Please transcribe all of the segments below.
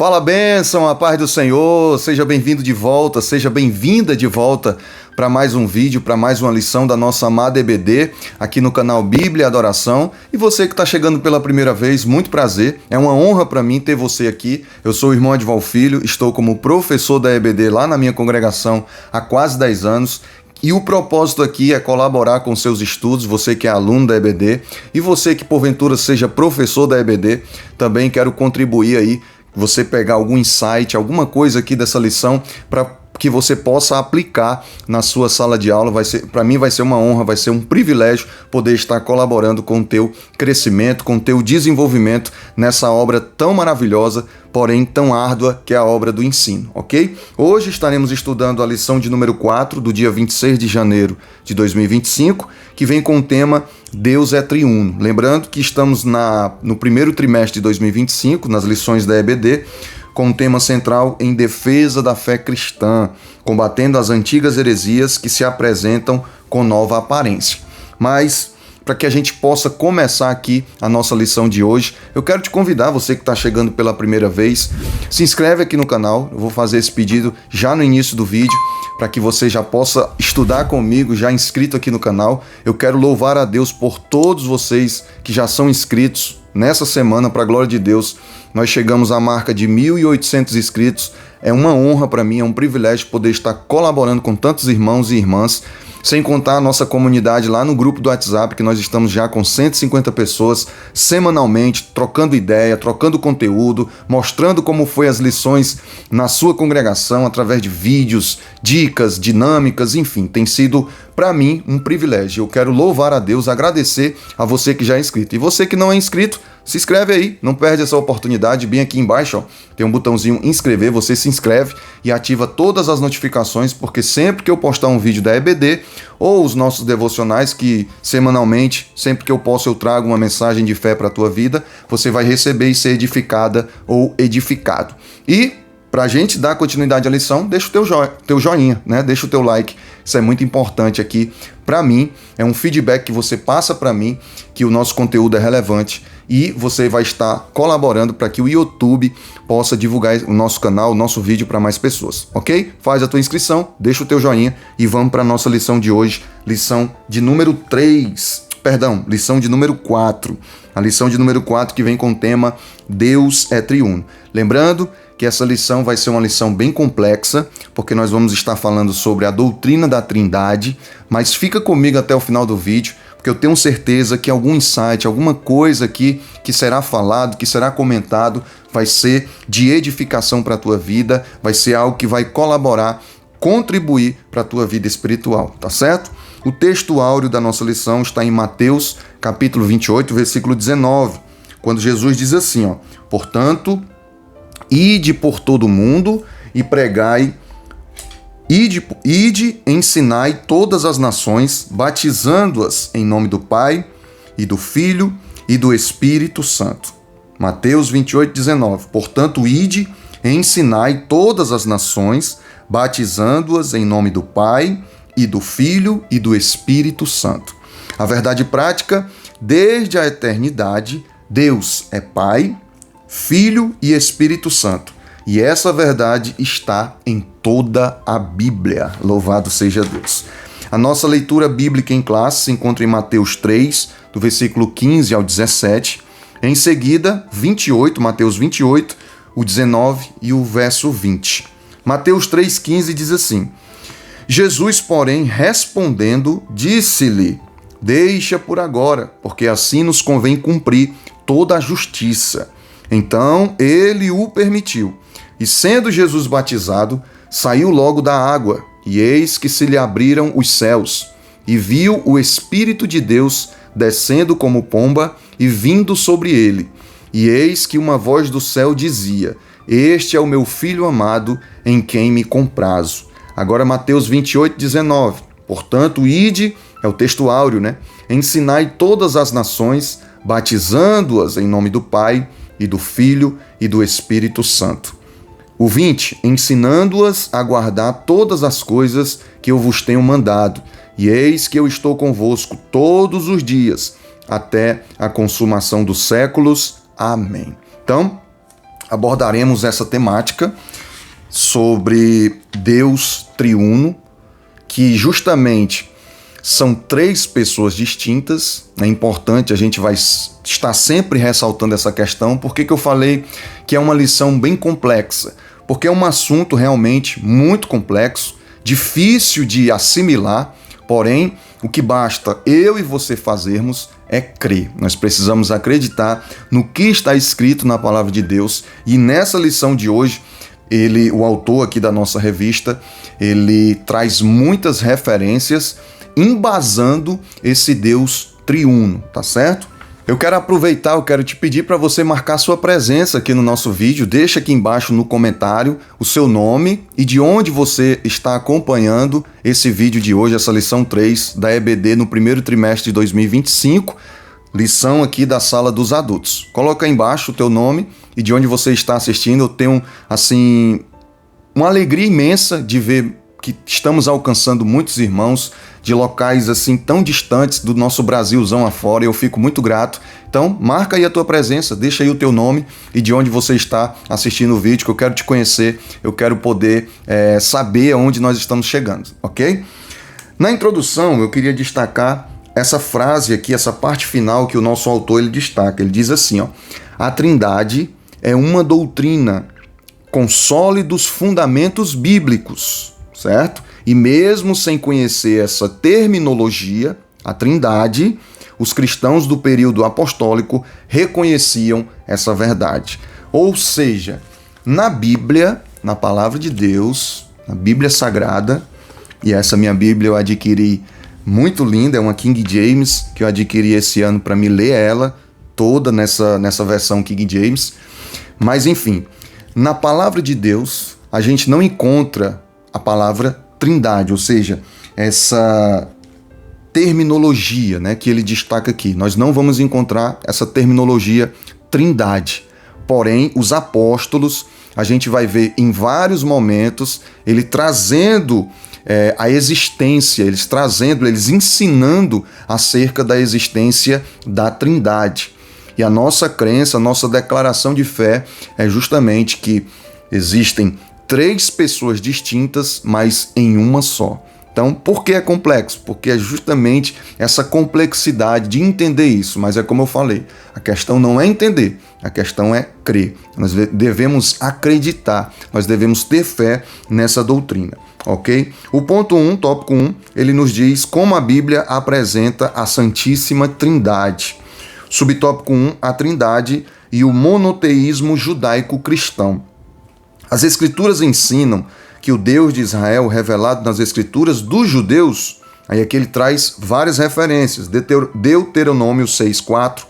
Fala, bênção, a paz do Senhor, seja bem-vindo de volta, seja bem-vinda de volta para mais um vídeo, para mais uma lição da nossa amada EBD, aqui no canal Bíblia e Adoração. E você que está chegando pela primeira vez, muito prazer, é uma honra para mim ter você aqui. Eu sou o irmão Edval Filho, estou como professor da EBD lá na minha congregação há quase 10 anos. E o propósito aqui é colaborar com seus estudos, você que é aluno da EBD e você que porventura seja professor da EBD, também quero contribuir aí, você pegar algum insight, alguma coisa aqui dessa lição para que você possa aplicar na sua sala de aula. Para mim vai ser uma honra, vai ser um privilégio poder estar colaborando com o teu crescimento, com o teu desenvolvimento nessa obra tão maravilhosa, porém tão árdua, que é a obra do ensino, ok? Hoje estaremos estudando a lição de número 4, do dia 26 de janeiro de 2025, que vem com o tema Deus é Triuno. Lembrando que estamos no primeiro trimestre de 2025, nas lições da EBD, com o tema central em defesa da fé cristã, combatendo as antigas heresias que se apresentam com nova aparência. Mas, para que a gente possa começar aqui a nossa lição de hoje, eu quero te convidar, você que está chegando pela primeira vez, se inscreve aqui no canal. Eu vou fazer esse pedido já no início do vídeo, para que você já possa estudar comigo, já inscrito aqui no canal. Eu quero louvar a Deus por todos vocês que já são inscritos. Nessa semana, para a glória de Deus, nós chegamos à marca de 1.800 inscritos. É uma honra para mim, é um privilégio poder estar colaborando com tantos irmãos e irmãs, sem contar a nossa comunidade lá no grupo do WhatsApp, que nós estamos já com 150 pessoas semanalmente, trocando ideia, trocando conteúdo, mostrando como foi as lições na sua congregação, através de vídeos, dicas, dinâmicas, enfim, tem sido para mim um privilégio. Eu quero louvar a Deus, agradecer a você que já é inscrito. E você que não é inscrito, se inscreve aí, não perde essa oportunidade. Bem aqui embaixo, ó, tem um botãozinho inscrever, você se inscreve e ativa todas as notificações, porque sempre que eu postar um vídeo da EBD ou os nossos devocionais, que semanalmente, sempre que eu posso, eu trago uma mensagem de fé para a tua vida, você vai receber e ser edificada ou edificado. E para a gente dar continuidade à lição, deixa o teu joinha, né? Deixa o teu like. Isso é muito importante aqui para mim. É um feedback que você passa para mim que o nosso conteúdo é relevante e você vai estar colaborando para que o YouTube possa divulgar o nosso canal, o nosso vídeo para mais pessoas, ok? Faz a tua inscrição, deixa o teu joinha e vamos para a nossa lição de hoje, lição de número 4. A lição de número 4 que vem com o tema Deus é Triuno. Lembrando que essa lição vai ser uma lição bem complexa, porque nós vamos estar falando sobre a doutrina da Trindade, mas fica comigo até o final do vídeo, porque eu tenho certeza que algum insight, alguma coisa aqui que será falado, que será comentado, vai ser de edificação para a tua vida, vai ser algo que vai colaborar, contribuir para a tua vida espiritual, tá certo? O texto áureo da nossa lição está em Mateus, capítulo 28, versículo 19, quando Jesus diz assim, ó: portanto, ide por todo o mundo e pregai, ide, ensinai todas as nações, batizando-as em nome do Pai, e do Filho, e do Espírito Santo. Mateus 28, 19. Portanto, ide, ensinai todas as nações, batizando-as em nome do Pai, e do Filho, e do Espírito Santo. A verdade prática, desde a eternidade, Deus é Pai, Filho e Espírito Santo. E essa verdade está em toda a Bíblia. Louvado seja Deus. A nossa leitura bíblica em classe se encontra em Mateus 3, do versículo 15 ao 17. Em seguida, Mateus 28, o 19 e o verso 20. Mateus 3,15 diz assim: Jesus, porém, respondendo, disse-lhe: deixa por agora, porque assim nos convém cumprir toda a justiça. Então ele o permitiu. E sendo Jesus batizado, saiu logo da água, e eis que se lhe abriram os céus, e viu o Espírito de Deus descendo como pomba e vindo sobre ele. E eis que uma voz do céu dizia: este é o meu Filho amado, em quem me comprazo. Agora Mateus 28, 19. Portanto, ide, é o texto áureo, né? Ensinai todas as nações, batizando-as em nome do Pai, e do Filho e do Espírito Santo. O 20, ensinando-as a guardar todas as coisas que eu vos tenho mandado, e eis que eu estou convosco todos os dias, até a consumação dos séculos. Amém. Então, abordaremos essa temática sobre Deus triuno, que justamente são três pessoas distintas. É importante, a gente vai estar sempre ressaltando essa questão. Por que eu falei que é uma lição bem complexa? Porque é um assunto realmente muito complexo, difícil de assimilar, porém, o que basta eu e você fazermos é crer. Nós precisamos acreditar no que está escrito na palavra de Deus. E nessa lição de hoje, o autor aqui da nossa revista, ele traz muitas referências embasando esse Deus triuno, tá certo? Eu quero te pedir para você marcar sua presença aqui no nosso vídeo. Deixa aqui embaixo no comentário o seu nome e de onde você está acompanhando esse vídeo de hoje, essa lição 3 da EBD no primeiro trimestre de 2025, lição aqui da sala dos adultos. Coloca aí embaixo o teu nome e de onde você está assistindo. Eu tenho, assim, uma alegria imensa de ver que estamos alcançando muitos irmãos de locais assim tão distantes do nosso Brasilzão afora. Eu fico muito grato. Então, marca aí a tua presença, deixa aí o teu nome e de onde você está assistindo o vídeo, que eu quero te conhecer, eu quero poder saber aonde nós estamos chegando, ok? Na introdução, eu queria destacar essa frase aqui, essa parte final que o nosso autor ele destaca. Ele diz assim, ó: a Trindade é uma doutrina com sólidos fundamentos bíblicos, certo? E mesmo sem conhecer essa terminologia, a Trindade, os cristãos do período apostólico reconheciam essa verdade. Ou seja, na Bíblia, na palavra de Deus, na Bíblia Sagrada, e essa minha Bíblia eu adquiri muito linda, é uma King James, que eu adquiri esse ano para me ler ela toda nessa versão King James. Mas enfim, na palavra de Deus, a gente não encontra a palavra Trindade, ou seja, essa terminologia, né, que ele destaca aqui. Nós não vamos encontrar essa terminologia Trindade. Porém, os apóstolos, a gente vai ver em vários momentos, ele trazendo a existência, eles ensinando acerca da existência da Trindade. E a nossa crença, a nossa declaração de fé é justamente que existem três pessoas distintas, mas em uma só. Então, por que é complexo? Porque é justamente essa complexidade de entender isso. Mas é como eu falei, a questão não é entender, a questão é crer. Nós devemos acreditar, nós devemos ter fé nessa doutrina, ok? O ponto 1, tópico 1, ele nos diz como a Bíblia apresenta a Santíssima Trindade. Subtópico 1, a Trindade e o monoteísmo judaico-cristão. As Escrituras ensinam que o Deus de Israel, revelado nas Escrituras dos judeus, aí aqui ele traz várias referências, Deuteronômio 6:4,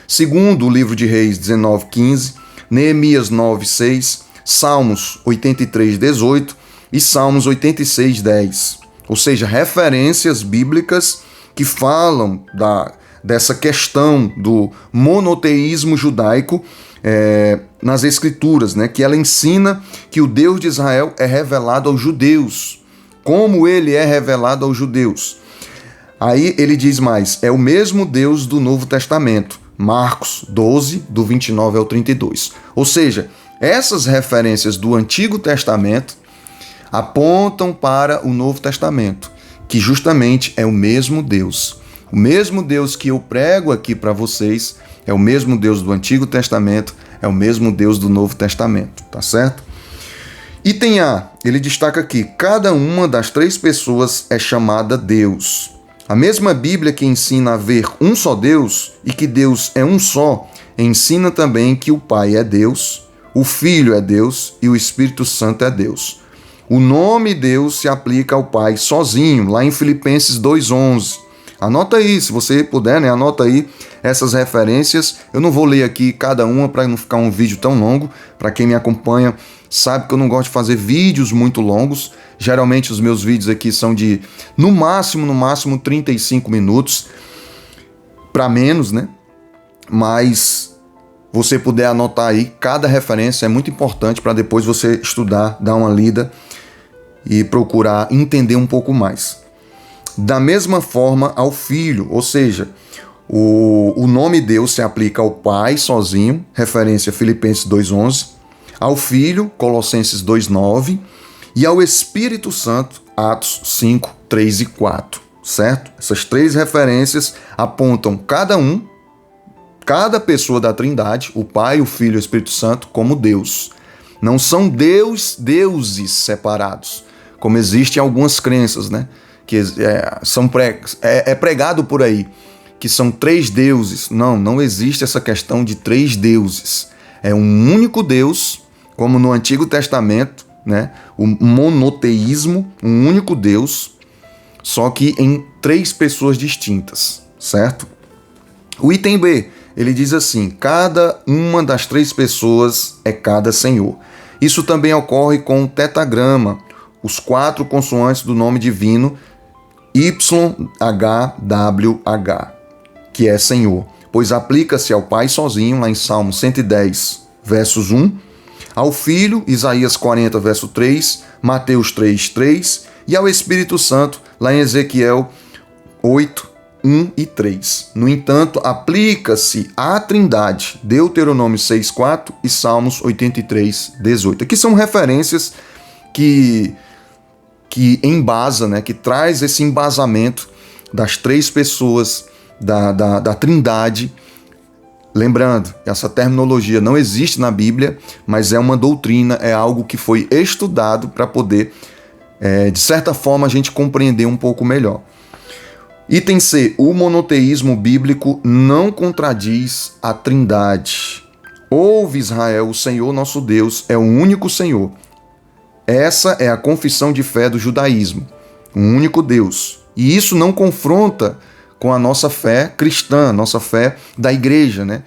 segundo o livro de Reis 19:15, Neemias 9:6, Salmos 83:18 e Salmos 86:10. Ou seja, referências bíblicas que falam dessa questão do monoteísmo judaico nas Escrituras, né? Que ela ensina que o Deus de Israel é revelado aos judeus. Como ele é revelado aos judeus? Aí ele diz mais, é o mesmo Deus do Novo Testamento. Marcos 12, do 29 ao 32. Ou seja, essas referências do Antigo Testamento apontam para o Novo Testamento, que justamente é o mesmo Deus. O mesmo Deus que eu prego aqui para vocês é o mesmo Deus do Antigo Testamento, é o mesmo Deus do Novo Testamento, tá certo? Item A, ele destaca aqui, cada uma das três pessoas é chamada Deus. A mesma Bíblia que ensina a haver um só Deus e que Deus é um só, ensina também que o Pai é Deus, o Filho é Deus e o Espírito Santo é Deus. O nome Deus se aplica ao Pai sozinho, lá em Filipenses 2:11. Anota aí, se você puder, né? Anota aí essas referências. Eu não vou ler aqui cada uma para não ficar um vídeo tão longo. Para quem me acompanha sabe que eu não gosto de fazer vídeos muito longos. Geralmente os meus vídeos aqui são de, no máximo 35 minutos. Para menos, né? Mas você puder anotar aí, cada referência é muito importante para depois você estudar, dar uma lida e procurar entender um pouco mais. Da mesma forma ao Filho, ou seja, o nome Deus se aplica ao Pai sozinho, referência a Filipenses 2:11, ao Filho, Colossenses 2:9, e ao Espírito Santo, Atos 5, 3 e 4, certo? Essas três referências apontam cada pessoa da Trindade, o Pai, o Filho e o Espírito Santo, como Deus. Não são deuses separados, como existem algumas crenças, né? Que é pregado por aí, que são três deuses. Não existe essa questão de três deuses. É um único Deus, como no Antigo Testamento, né? O monoteísmo, um único Deus, só que em três pessoas distintas, certo? O item B, ele diz assim: cada uma das três pessoas é cada Senhor. Isso também ocorre com o tetagrama, os quatro consoantes do nome divino YHWH, que é Senhor, pois aplica-se ao Pai sozinho, lá em Salmo 110, versos 1, ao Filho, Isaías 40, verso 3, Mateus 3, 3, e ao Espírito Santo, lá em Ezequiel 8, 1 e 3. No entanto, aplica-se à Trindade, Deuteronômio 6, 4 e Salmos 83, 18. Aqui são referências que embasa, né, que traz esse embasamento das três pessoas da Trindade. Lembrando, essa terminologia não existe na Bíblia, mas é uma doutrina, é algo que foi estudado para poder, de certa forma, a gente compreender um pouco melhor. Item C, o monoteísmo bíblico não contradiz a Trindade. Ouve, Israel, o Senhor nosso Deus é o único Senhor. Essa é a confissão de fé do judaísmo, um único Deus. E isso não confronta com a nossa fé cristã, a nossa fé da igreja, né?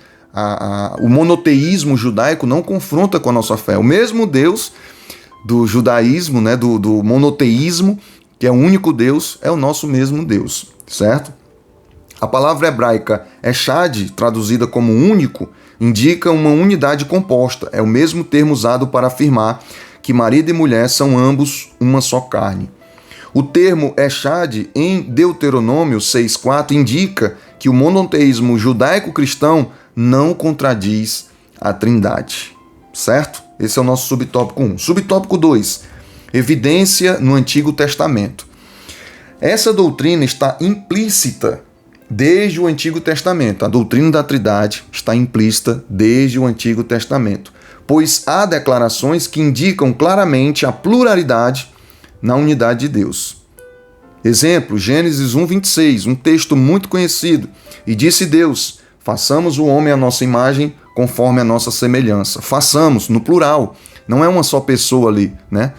O monoteísmo judaico não confronta com a nossa fé. O mesmo Deus do judaísmo, né? do monoteísmo, que é o único Deus, é o nosso mesmo Deus, certo? A palavra hebraica echad, traduzida como único, indica uma unidade composta. É o mesmo termo usado para afirmar que marido e mulher são ambos uma só carne. O termo echad em Deuteronômio 6,4 indica que o monoteísmo judaico-cristão não contradiz a Trindade, certo? Esse é o nosso subtópico 1. Subtópico 2, evidência no Antigo Testamento. Essa doutrina está implícita desde o Antigo Testamento. A doutrina da Trindade está implícita desde o Antigo Testamento, pois há declarações que indicam claramente a pluralidade na unidade de Deus. Exemplo, Gênesis 1:26, um texto muito conhecido. E disse Deus: façamos o homem à nossa imagem, conforme a nossa semelhança. Façamos, no plural, não é uma só pessoa ali, né?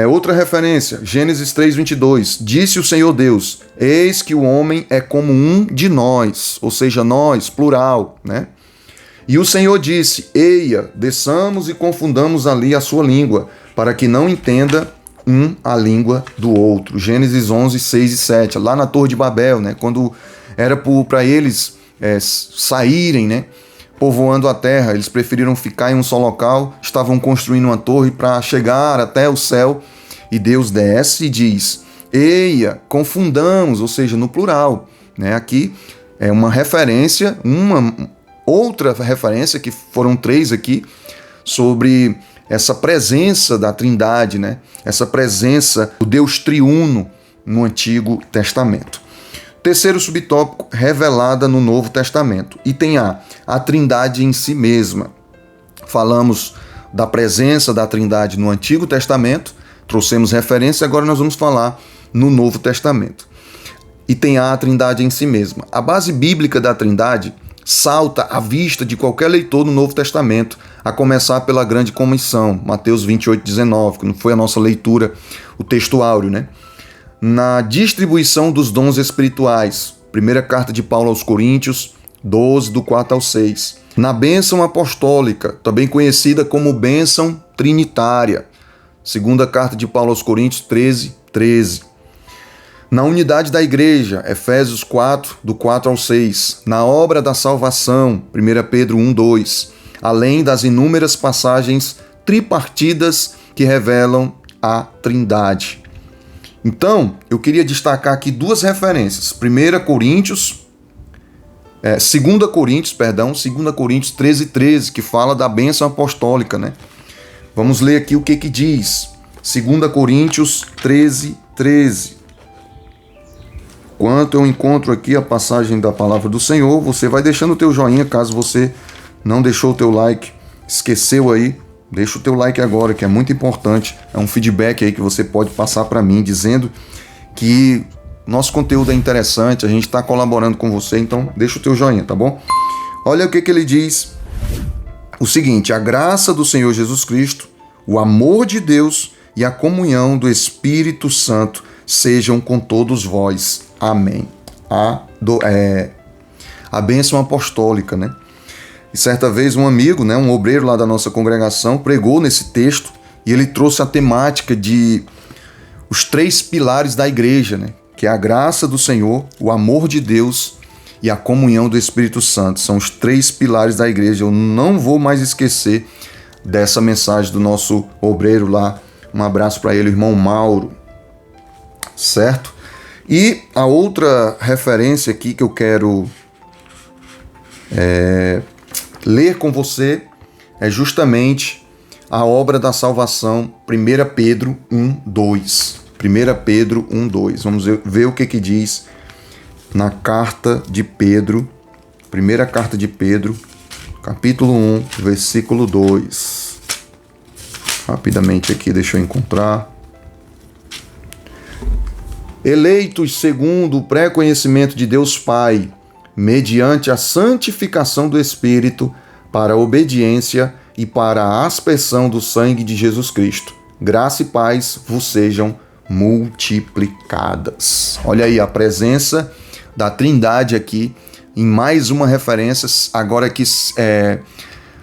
Outra referência, Gênesis 3:22, disse o Senhor Deus: eis que o homem é como um de nós, ou seja, nós, plural, né? E o Senhor disse: eia, desçamos e confundamos ali a sua língua, para que não entenda um a língua do outro. Gênesis 11, 6 e 7, lá na Torre de Babel, né? Quando era para eles saírem, né? Povoando a terra, eles preferiram ficar em um só local, estavam construindo uma torre para chegar até o céu, e Deus desce e diz: eia, confundamos, ou seja, no plural, né? Aqui é uma referência, outra referência, que foram três aqui, sobre essa presença da Trindade, né? Essa presença do Deus triuno no Antigo Testamento. Terceiro subtópico, revelada no Novo Testamento. Item A, a Trindade em si mesma. Falamos da presença da Trindade no Antigo Testamento, trouxemos referência, agora nós vamos falar no Novo Testamento. Item A, a Trindade em si mesma. A base bíblica da Trindade salta à vista de qualquer leitor no Novo Testamento, a começar pela Grande Comissão, Mateus 28:19, que não foi a nossa leitura, o texto áureo, né? Na distribuição dos dons espirituais, primeira carta de Paulo aos Coríntios, 12, do 4 ao 6. Na bênção apostólica, também conhecida como bênção trinitária, segunda carta de Paulo aos Coríntios, 13, 13. Na unidade da igreja, Efésios 4, do 4 ao 6. Na obra da salvação, 1 Pedro 1, 2. Além das inúmeras passagens tripartidas que revelam a Trindade. Então, eu queria destacar aqui duas referências. 1 Coríntios 2 Coríntios 13:13, que fala da bênção apostólica, né? Vamos ler aqui o que diz. 2 Coríntios 13:13. Enquanto eu encontro aqui a passagem da palavra do Senhor, você vai deixando o teu joinha, caso você não deixou o teu like, esqueceu aí, deixa o teu like agora, que é muito importante. É um feedback aí que você pode passar para mim, dizendo que nosso conteúdo é interessante, a gente está colaborando com você, então deixa o teu joinha, tá bom? Olha o que ele diz. O seguinte: a graça do Senhor Jesus Cristo, o amor de Deus e a comunhão do Espírito Santo sejam com todos vós. Amém. A bênção apostólica, né? E certa vez um amigo, né, um obreiro lá da nossa congregação, pregou nesse texto e ele trouxe a temática de os 3 pilares da igreja, né? Que é a graça do Senhor, o amor de Deus e a comunhão do Espírito Santo. São os 3 pilares da igreja. Eu não vou mais esquecer dessa mensagem do nosso obreiro lá. Um abraço para ele, o irmão Mauro. Certo? E a outra referência aqui que eu quero ler com você é justamente a obra da salvação, 1 Pedro 1:2. 1 Pedro 1:2. Vamos ver o que diz na carta de Pedro, primeira carta de Pedro, capítulo 1, versículo 2. Rapidamente aqui, deixa eu encontrar. Eleitos segundo o pré-conhecimento de Deus Pai, mediante a santificação do Espírito, para a obediência e para a aspersão do sangue de Jesus Cristo. Graça e paz vos sejam multiplicadas. Olha aí a presença da Trindade aqui, em mais uma referência, agora aqui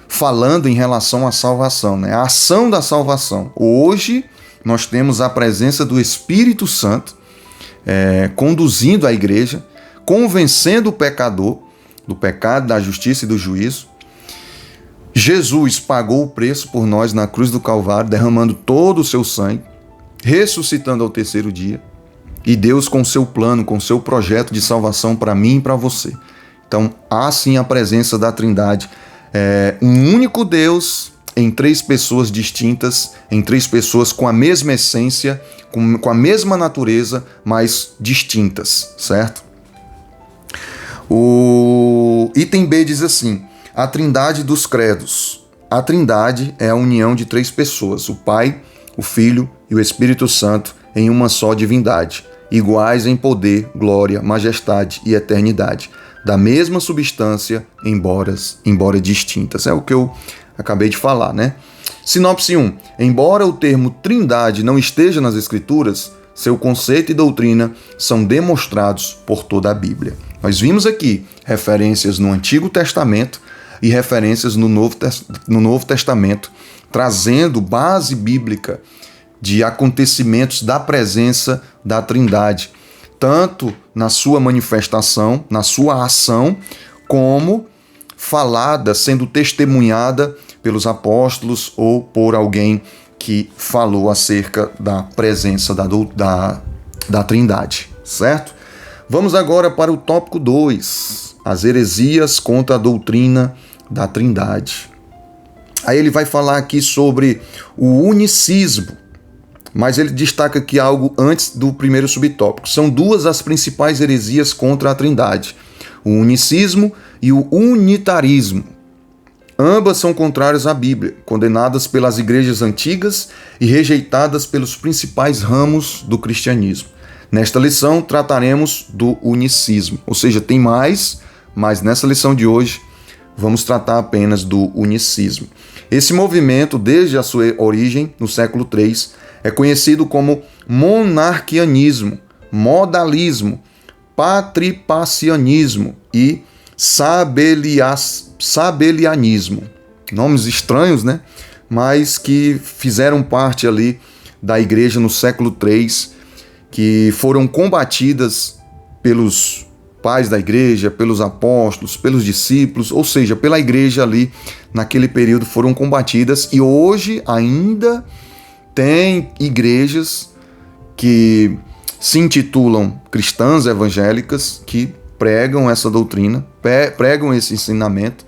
falando em relação à salvação, né? A ação da salvação. Hoje nós temos a presença do Espírito Santo, conduzindo a igreja, convencendo o pecador do pecado, da justiça e do juízo. Jesus pagou o preço por nós na cruz do Calvário, derramando todo o seu sangue, ressuscitando ao 3º dia, e Deus com seu plano, com seu projeto de salvação para mim e para você. Então, há sim a presença da Trindade, um único Deus em 3 pessoas distintas, em 3 pessoas com a mesma essência, com a mesma natureza, mas distintas, certo? O item B diz assim: a Trindade dos credos. A Trindade é a união de 3 pessoas, o Pai, o Filho e o Espírito Santo, em uma só divindade, iguais em poder, glória, majestade e eternidade, da mesma substância, embora distintas. É o que eu acabei de falar, né? Sinopse 1. Embora o termo Trindade não esteja nas Escrituras, seu conceito e doutrina são demonstrados por toda a Bíblia. Nós vimos aqui referências no Antigo Testamento e referências no Novo Testamento, trazendo base bíblica de acontecimentos da presença da Trindade, tanto na sua manifestação, na sua ação, como falada, sendo testemunhada pelos apóstolos ou por alguém que falou acerca da presença da Trindade, certo? Vamos agora para o tópico 2, as heresias contra a doutrina da Trindade. Aí ele vai falar aqui sobre o unicismo, mas ele destaca aqui algo antes do primeiro subtópico. São 2 as principais heresias contra a Trindade: o unicismo e o unitarismo. Ambas são contrárias à Bíblia, condenadas pelas igrejas antigas e rejeitadas pelos principais ramos do cristianismo. Nesta lição trataremos do unicismo, ou seja, tem mais, mas nessa lição de hoje vamos tratar apenas do unicismo. Esse movimento, desde a sua origem, no século III, é conhecido como monarquianismo, modalismo, patripacianismo e sabelianismo. Nomes estranhos, né? Mas que fizeram parte ali da igreja no século III, que foram combatidas pelos pais da igreja, pelos apóstolos, pelos discípulos, ou seja, pela igreja ali naquele período foram combatidas, e hoje ainda tem igrejas que se intitulam cristãs evangélicas que pregam essa doutrina, pregam esse ensinamento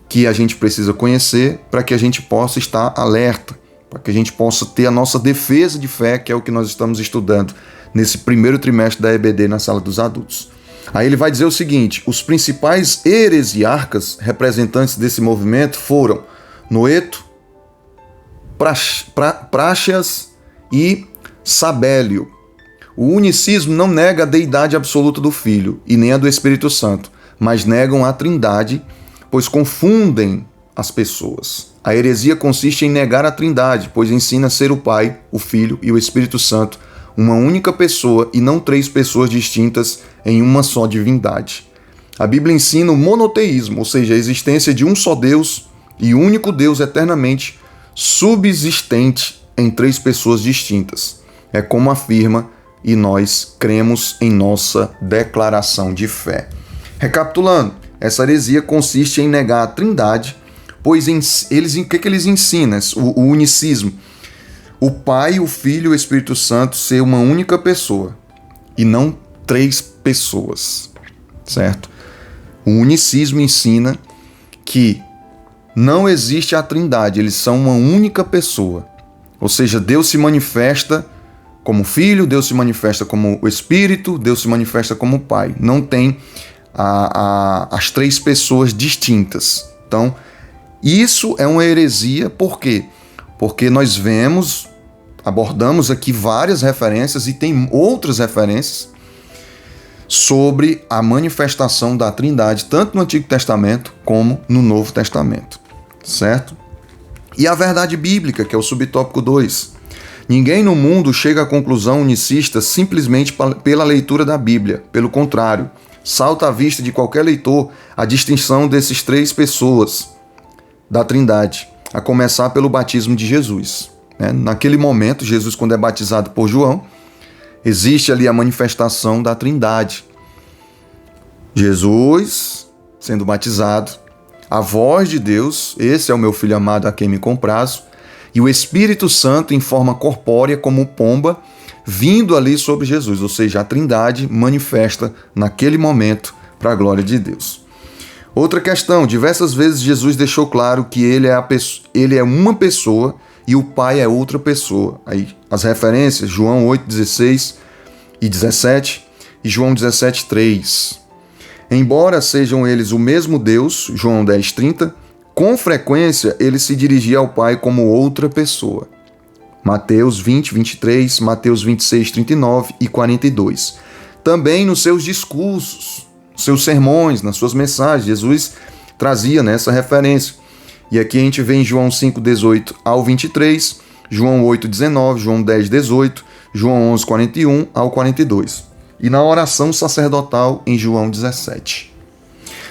que a gente precisa conhecer para que a gente possa estar alerta, para que a gente possa ter a nossa defesa de fé, que é o que nós estamos estudando nesse primeiro trimestre da EBD na sala dos adultos. Aí ele vai dizer o seguinte: os principais heresiarcas representantes desse movimento foram Noeto, Práxias e Sabélio. O unicismo não nega a deidade absoluta do Filho e nem a do Espírito Santo, mas negam a Trindade, pois confundem as pessoas. A heresia consiste em negar a Trindade, pois ensina ser o Pai, o Filho e o Espírito Santo uma única pessoa e não três pessoas distintas em uma só divindade. A Bíblia ensina o monoteísmo, ou seja, a existência de um só Deus e único Deus eternamente subsistente em três pessoas distintas. É como afirma e nós cremos em nossa declaração de fé. Recapitulando, essa heresia consiste em negar a Trindade, pois o que eles ensinam? O unicismo. O Pai, o Filho e o Espírito Santo ser uma única pessoa e não três pessoas, certo? O unicismo ensina que não existe a Trindade, eles são uma única pessoa. Ou seja, Deus se manifesta como Filho, Deus se manifesta como o Espírito, Deus se manifesta como Pai. Não tem as três pessoas distintas. Então, isso é uma heresia, por quê? Porque nós abordamos aqui várias referências e tem outras referências sobre a manifestação da Trindade, tanto no Antigo Testamento como no Novo Testamento, certo? E a verdade bíblica, que é o subtópico 2. Ninguém no mundo chega à conclusão unicista simplesmente pela leitura da Bíblia. Pelo contrário, salta à vista de qualquer leitor a distinção desses três pessoas da Trindade, a começar pelo batismo de Jesus. Naquele momento, Jesus, quando é batizado por João, existe ali a manifestação da Trindade. Jesus sendo batizado, a voz de Deus, esse é o meu filho amado a quem me comprazo, e o Espírito Santo em forma corpórea como pomba, vindo ali sobre Jesus, ou seja, a Trindade manifesta naquele momento para a glória de Deus. Outra questão, diversas vezes Jesus deixou claro que ele é uma pessoa e o Pai é outra pessoa. Aí as referências, João 8, 16 e 17 e João 17, 3. Embora sejam eles o mesmo Deus, João 10, 30, com frequência ele se dirigia ao Pai como outra pessoa. Mateus 20, 23, Mateus 26, 39 e 42. Também nos seus discursos, seus sermões, nas suas mensagens, Jesus trazia nessa referência. E aqui a gente vê em João 5, 18 ao 23, João 8, 19, João 10, 18, João 11, 41 ao 42. E na oração sacerdotal em João 17.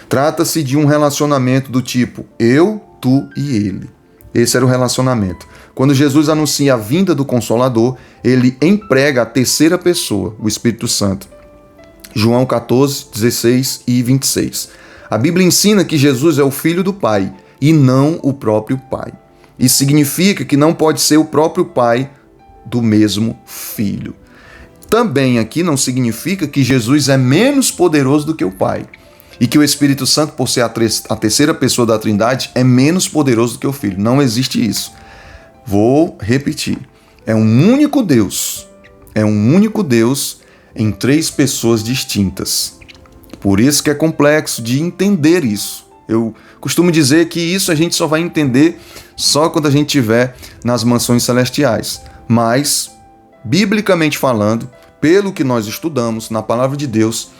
Trata-se de um relacionamento do tipo eu, tu e ele. Esse era o relacionamento. Quando Jesus anuncia a vinda do Consolador, ele emprega a terceira pessoa, o Espírito Santo. João 14, 16 e 26. A Bíblia ensina que Jesus é o Filho do Pai e não o próprio Pai. Isso significa que não pode ser o próprio Pai do mesmo Filho. Também aqui não significa que Jesus é menos poderoso do que o Pai e que o Espírito Santo, por ser a terceira pessoa da Trindade, é menos poderoso do que o Filho. Não existe isso. Vou repetir. É um único Deus. É um único Deus em três pessoas distintas. Por isso que é complexo de entender isso. Eu costumo dizer que isso a gente só vai entender só quando a gente estiver nas mansões celestiais. Mas, biblicamente falando, pelo que nós estudamos na palavra de Deus,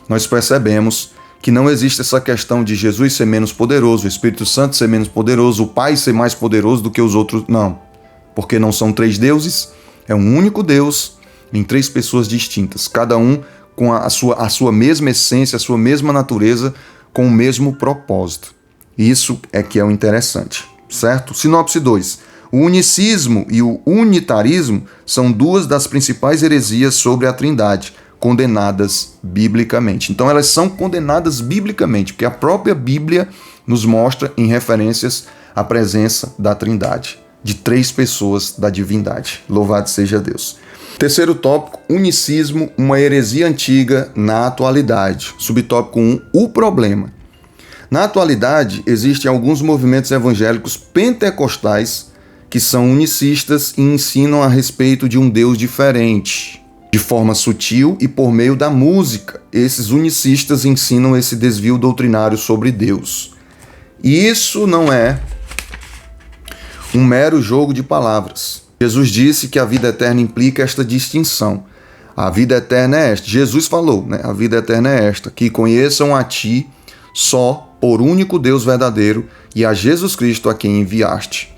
nós percebemos que não existe essa questão de Jesus ser menos poderoso, o Espírito Santo ser menos poderoso, o Pai ser mais poderoso do que os outros. Não, porque não são três deuses, é um único Deus em três pessoas distintas, cada um com a sua mesma essência, a sua mesma natureza, com o mesmo propósito. Isso é que é o interessante, certo? Sinopse 2. O unicismo e o unitarismo são duas das principais heresias sobre a Trindade, condenadas biblicamente. Então elas são condenadas biblicamente, porque a própria Bíblia nos mostra em referências a presença da Trindade. de 3 pessoas da divindade. Louvado seja Deus. Terceiro tópico, unicismo, uma heresia antiga na atualidade. Subtópico 1, o problema. Na atualidade, existem alguns movimentos evangélicos pentecostais que são unicistas e ensinam a respeito de um Deus diferente. De forma sutil e por meio da música, esses unicistas ensinam esse desvio doutrinário sobre Deus. E isso não é um mero jogo de palavras. Jesus disse que a vida eterna implica esta distinção. A vida eterna é esta. Jesus falou, né? A vida eterna é esta, que conheçam a ti só, por único Deus verdadeiro, e a Jesus Cristo a quem enviaste.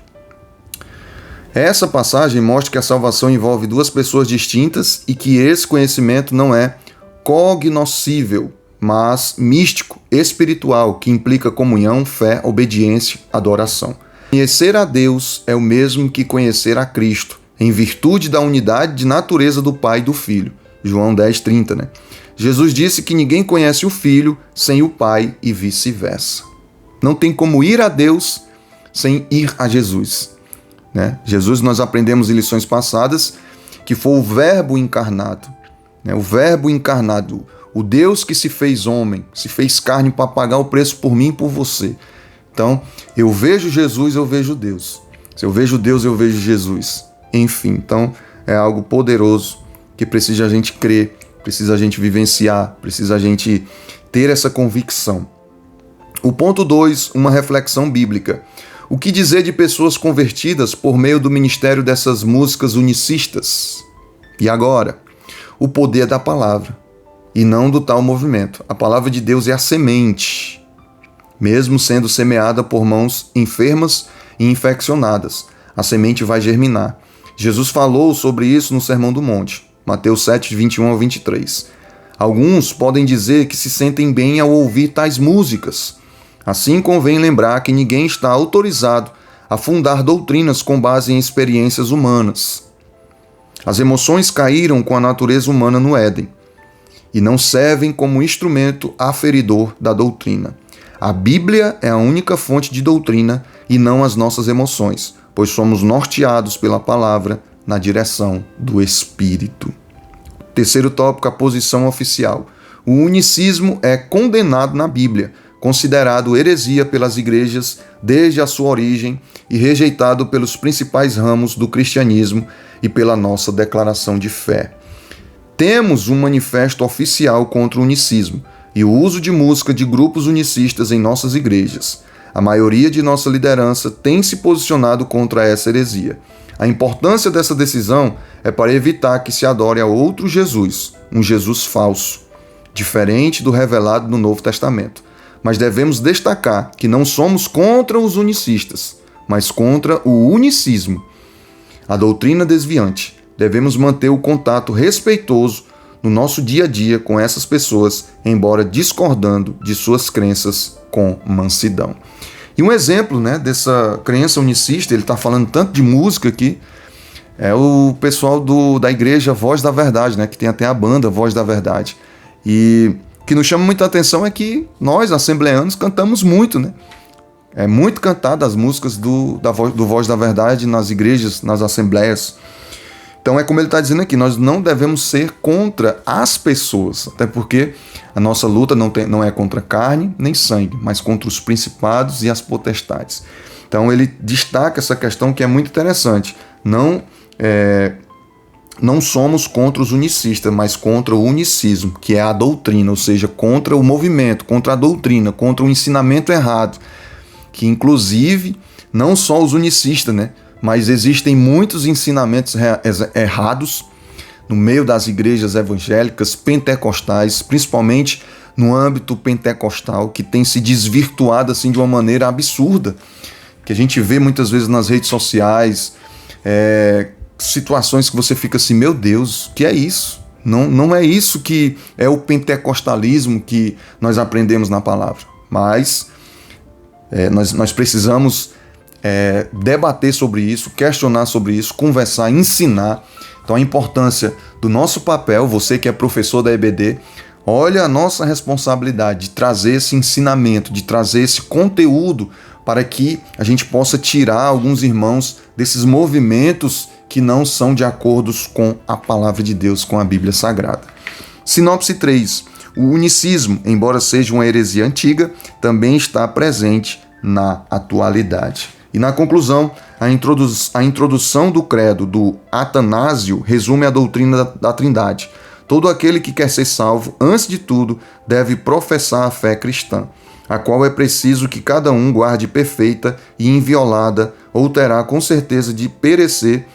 Essa passagem mostra que a salvação envolve 2 pessoas distintas e que esse conhecimento não é cognoscível, mas místico, espiritual, que implica comunhão, fé, obediência, adoração. Conhecer a Deus é o mesmo que conhecer a Cristo, em virtude da unidade de natureza do Pai e do Filho. João 10:30, né? Jesus disse que ninguém conhece o Filho sem o Pai e vice-versa. Não tem como ir a Deus sem ir a Jesus, né? Jesus, nós aprendemos em lições passadas, que foi o Verbo encarnado, né? O Verbo encarnado, o Deus que se fez homem, se fez carne para pagar o preço por mim e por você. Então, eu vejo Jesus, eu vejo Deus. Se eu vejo Deus, eu vejo Jesus. Enfim, então é algo poderoso que precisa a gente crer, precisa a gente vivenciar, precisa a gente ter essa convicção. O ponto 2, uma reflexão bíblica. O que dizer de pessoas convertidas por meio do ministério dessas músicas unicistas? E agora, o poder da palavra e não do tal movimento. A palavra de Deus é a semente, mesmo sendo semeada por mãos enfermas e infeccionadas. A semente vai germinar. Jesus falou sobre isso no Sermão do Monte, Mateus 7, 21 ao 23. Alguns podem dizer que se sentem bem ao ouvir tais músicas. Assim, convém lembrar que ninguém está autorizado a fundar doutrinas com base em experiências humanas. As emoções caíram com a natureza humana no Éden e não servem como instrumento aferidor da doutrina. A Bíblia é a única fonte de doutrina e não as nossas emoções, pois somos norteados pela palavra na direção do Espírito. Terceiro tópico, a posição oficial. O unicismo é condenado na Bíblia, considerado heresia pelas igrejas desde a sua origem e rejeitado pelos principais ramos do cristianismo e pela nossa declaração de fé. Temos um manifesto oficial contra o unicismo e o uso de música de grupos unicistas em nossas igrejas. A maioria de nossa liderança tem se posicionado contra essa heresia. A importância dessa decisão é para evitar que se adore a outro Jesus, um Jesus falso, diferente do revelado no Novo Testamento. Mas devemos destacar que não somos contra os unicistas, mas contra o unicismo, a doutrina desviante. Devemos manter o contato respeitoso no nosso dia a dia com essas pessoas, embora discordando de suas crenças com mansidão. E um exemplo, né, dessa crença unicista, ele está falando tanto de música aqui, é o pessoal da igreja Voz da Verdade, né, que tem até a banda Voz da Verdade. E o que nos chama muita atenção é que nós, assembleanos, cantamos muito, né? É muito cantada as músicas do Voz da Verdade nas igrejas, nas assembleias. Então é como ele está dizendo aqui, nós não devemos ser contra as pessoas, até porque a nossa luta não é contra carne nem sangue, mas contra os principados e as potestades. Então ele destaca essa questão que é muito interessante. Não somos contra os unicistas, mas contra o unicismo, que é a doutrina, ou seja, contra o movimento, contra a doutrina, contra o ensinamento errado, que inclusive não só os unicistas, né? Mas existem muitos ensinamentos errados no meio das igrejas evangélicas, pentecostais, principalmente no âmbito pentecostal, que tem se desvirtuado assim de uma maneira absurda, que a gente vê muitas vezes nas redes sociais, situações que você fica assim, meu Deus, que é isso? Não é isso que é o pentecostalismo que nós aprendemos na palavra, mas nós precisamos debater sobre isso, questionar sobre isso, conversar, ensinar. Então a importância do nosso papel, você que é professor da EBD, olha a nossa responsabilidade de trazer esse ensinamento, de trazer esse conteúdo para que a gente possa tirar alguns irmãos desses movimentos que não são de acordo com a palavra de Deus, com a Bíblia Sagrada. Sinopse 3. O unicismo, embora seja uma heresia antiga, também está presente na atualidade. E na conclusão, a introdução do credo do Atanásio resume a doutrina da Trindade. Todo aquele que quer ser salvo, antes de tudo, deve professar a fé cristã, a qual é preciso que cada um guarde perfeita e inviolada, ou terá com certeza de perecer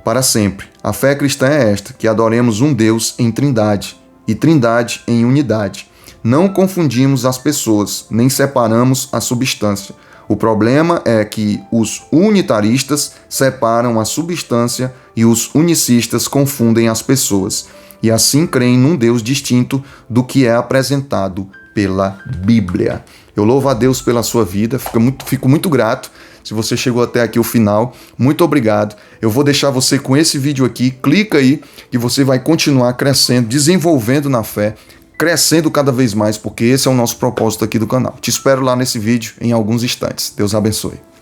para sempre. A fé cristã é esta, que adoremos um Deus em Trindade, e Trindade em unidade. Não confundimos as pessoas, nem separamos a substância. O problema é que os unitaristas separam a substância e os unicistas confundem as pessoas, e assim creem num Deus distinto do que é apresentado pela Bíblia. Eu louvo a Deus pela sua vida, fico muito grato. Se você chegou até aqui o final, muito obrigado. Eu vou deixar você com esse vídeo aqui, clica aí que você vai continuar crescendo, desenvolvendo na fé, crescendo cada vez mais, porque esse é o nosso propósito aqui do canal. Te espero lá nesse vídeo em alguns instantes. Deus abençoe.